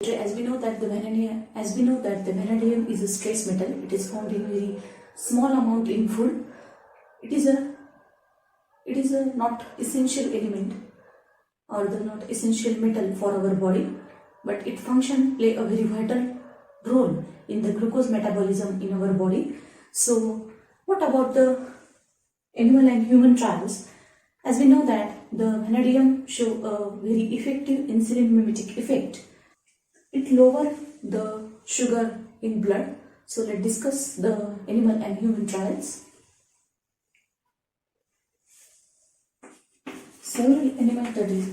As we know that the vanadium is a trace metal. It is found in very small amount in food. It is a not essential element or the not essential metal for our body, but it play a very vital role in the glucose metabolism in our body. So what about the animal and human trials? As we know that the vanadium show a very effective insulin mimetic effect. It lower the sugar in blood. So let's discuss the animal and human trials. Several animal studies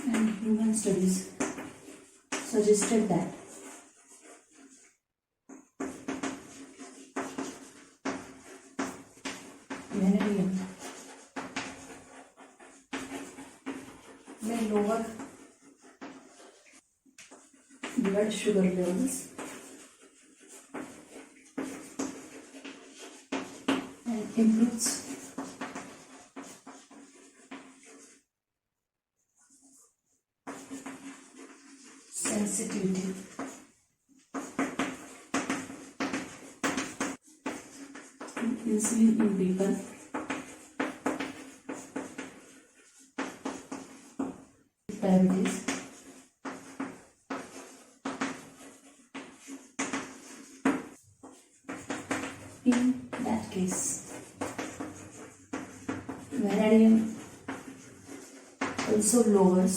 and human studies suggested that vanadium may lower blood sugar levels and improves sensitivity insulin in people with diabetes. In that case, vanadium also lowers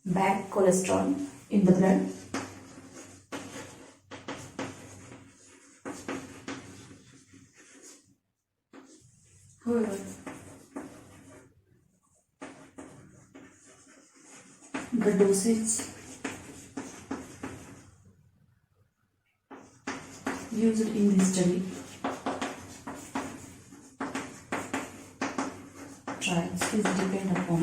bad cholesterol in the blood. However, the dosage used in this study trials is depend upon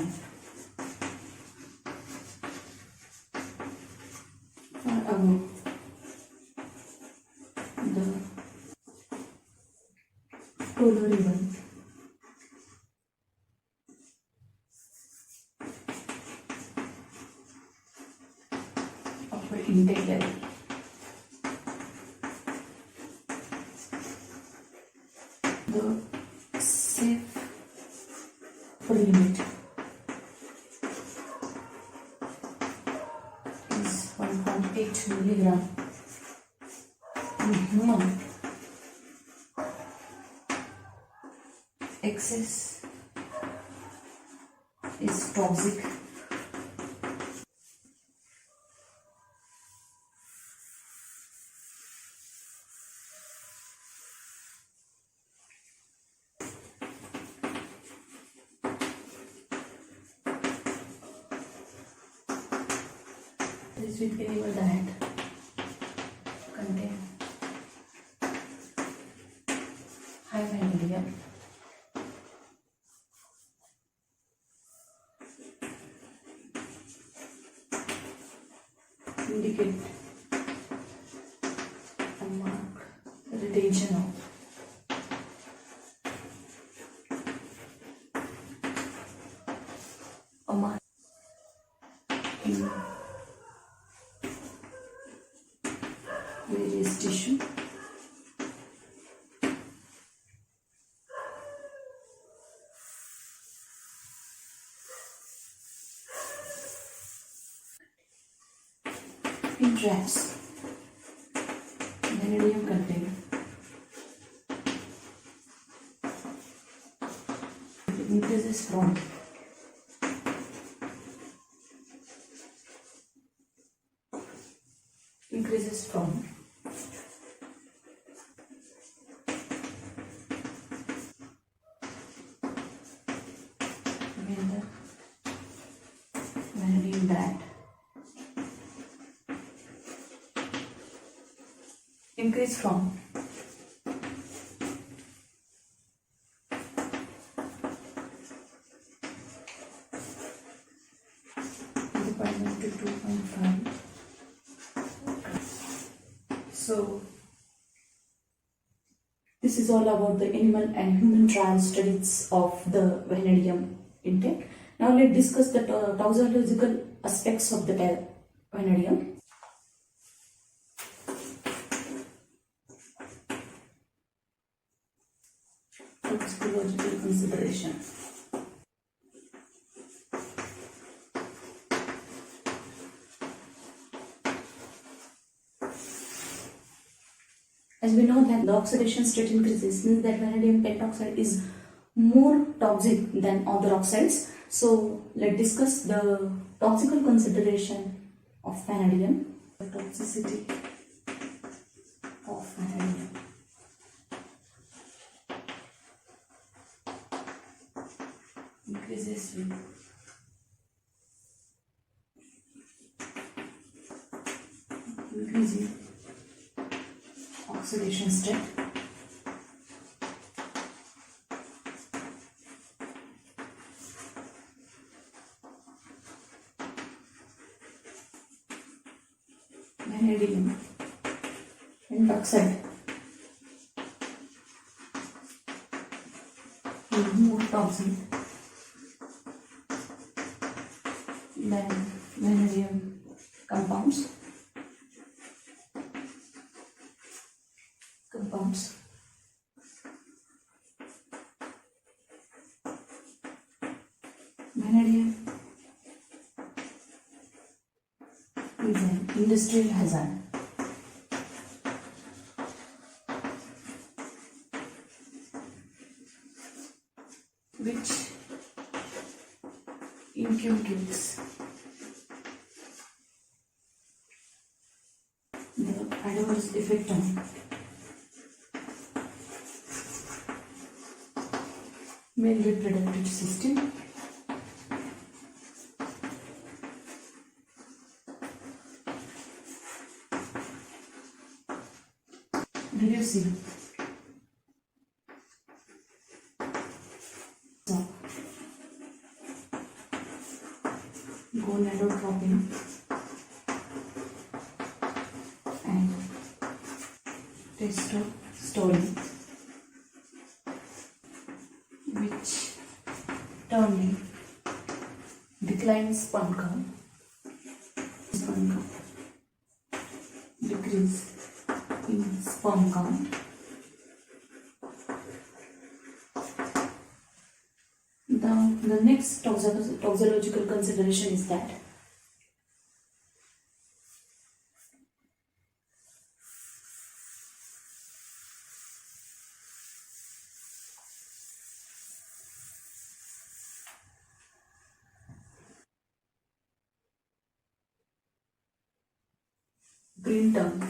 far above the tolerable upper intake level. The safe upper limit is 1.8 milligram in human. Excess is toxic. This with animal diet contain high vanadium, indicate a marked retention of mark in various tissue. In rats, vanadium content increases from when the vanadium diet increase from 2.5 So this is all about the animal and human trial studies of the vanadium intake. Now let's discuss the toxicological aspects of the vanadium. Toxicological consideration. As we know that the oxidation state increases, means that vanadium pentoxide is more toxic than other oxides. So let's discuss the toxical consideration of vanadium. The toxicity of vanadium. Increases with increasing oxidation state. Vanadium pentoxide is more toxic than vanadium compounds. Vanadium is an industrial hazard. Which inculcates the adverse effect on male reproductive system, reducing gonadotropin and testosterone, which turning declines sperm count, decrease in sperm count. The next toxicological consideration is that green tongue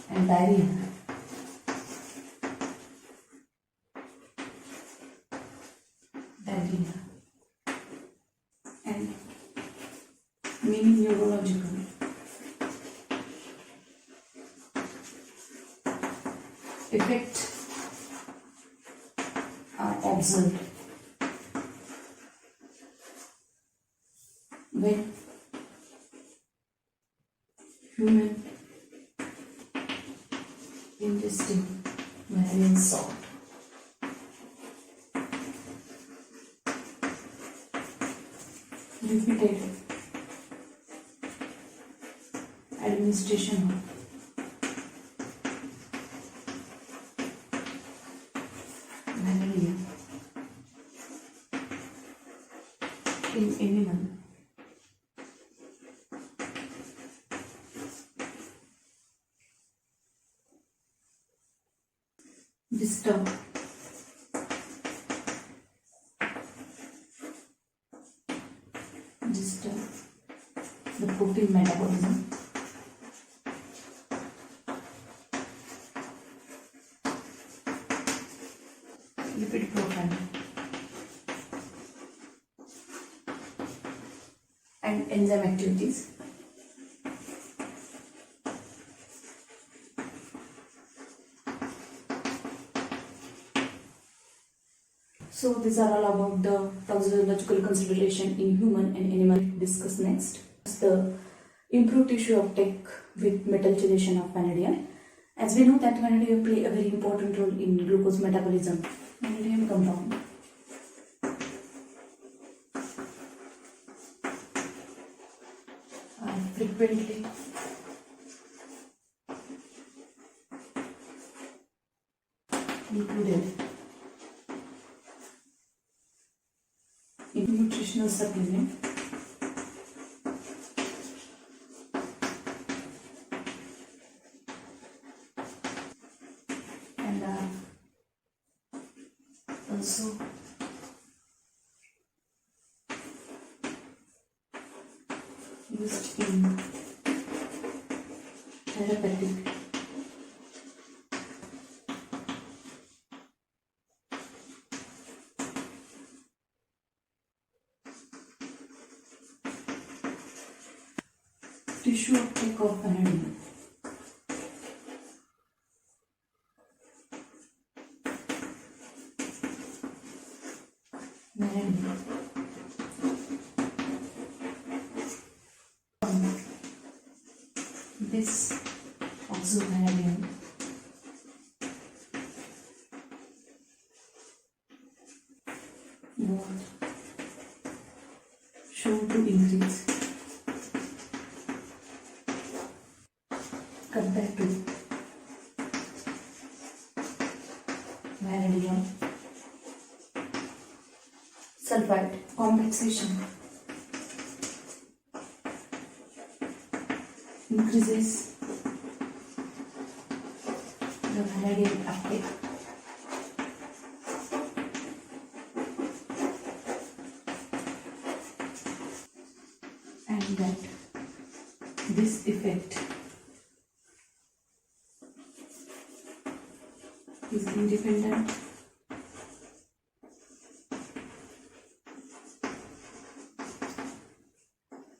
and diarrhea. And many neurological effects are observed when human ingesting vanadium salt. Repeated administration of vanadium in animal disturb the protein metabolism, lipid profile, and enzyme activities. So So these are all about the toxicological consideration in human and animal. Discuss next. The improved tissue uptake with metal chelation of vanadium. As we know that vanadium play a very important role in glucose metabolism. Vanadium compound are frequently included in nutritional supplement and are also used in therapeutic tissue uptake of vanadium. Vanadium this oxovanadium was shown to increase compared to vanadium sulfide complexation increases the vanadium uptake and that this effect is independent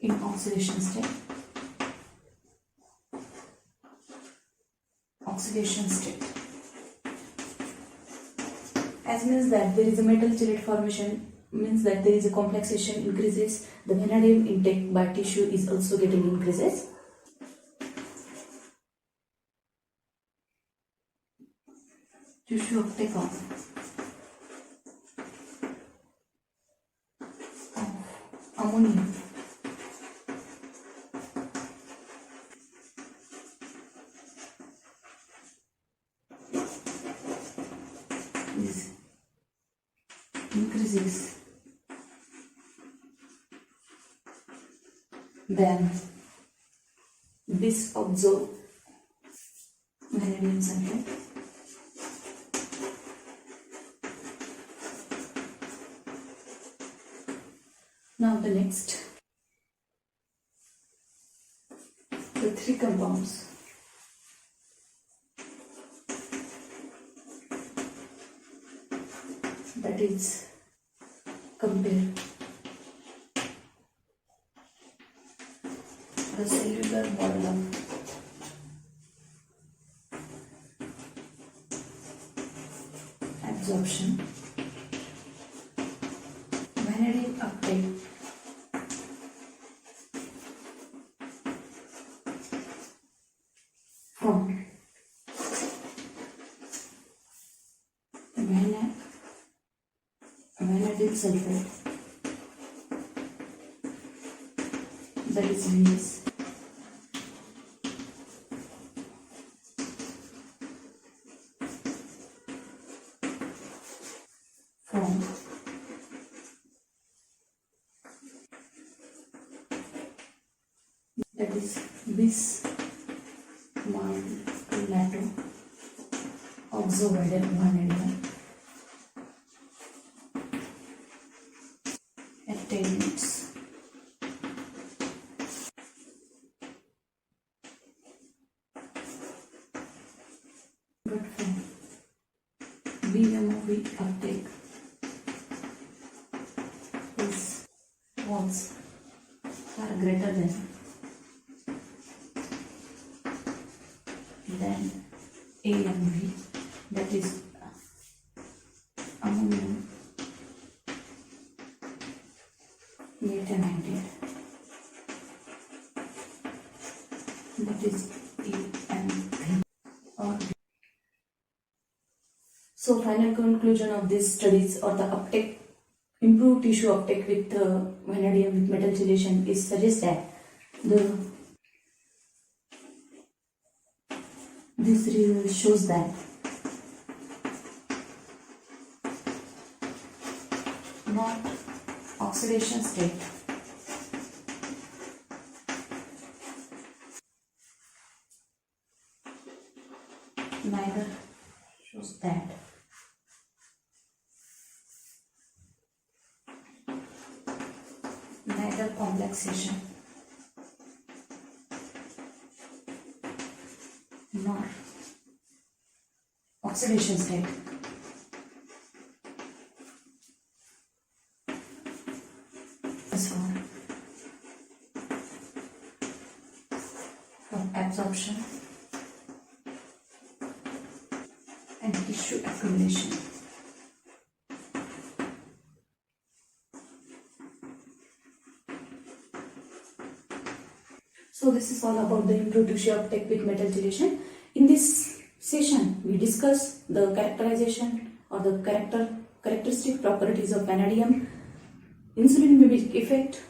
in oxidation state. Oxidation state as means that there is a metal chelate formation, means that there is a complexation increases, the vanadium intake by tissue is also getting increases. Tissue uptake of ammonium is increases then this oxo vanadium sulfide now the next the three compounds that is compare the cellular model of absorption, vanadium uptake from vanadium sulfide that is Vs from that is bis maltolato oxovanadium at 10 minutes. But from BMOV uptake is was far greater than AMV, that is ammonium meta-90. That is EM3 or so final conclusion of these studies or the uptake, improved tissue uptake with vanadium with metal chelation is suggests that this result shows that not oxidation state neither shows that neither complexation nor oxidation state is found for absorption and tissue accumulation. So this is all about the improved tissue uptake with metal chelation. In this session, we discuss the characterization or the characteristic properties of vanadium, insulin mimic effect,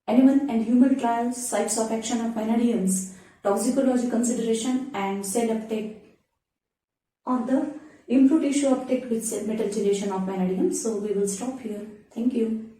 animal and human trials, sites of action of vanadiums, toxicological consideration, and cell uptake or the improved tissue uptake with metal chelation of vanadium. So we will stop here. Thank you.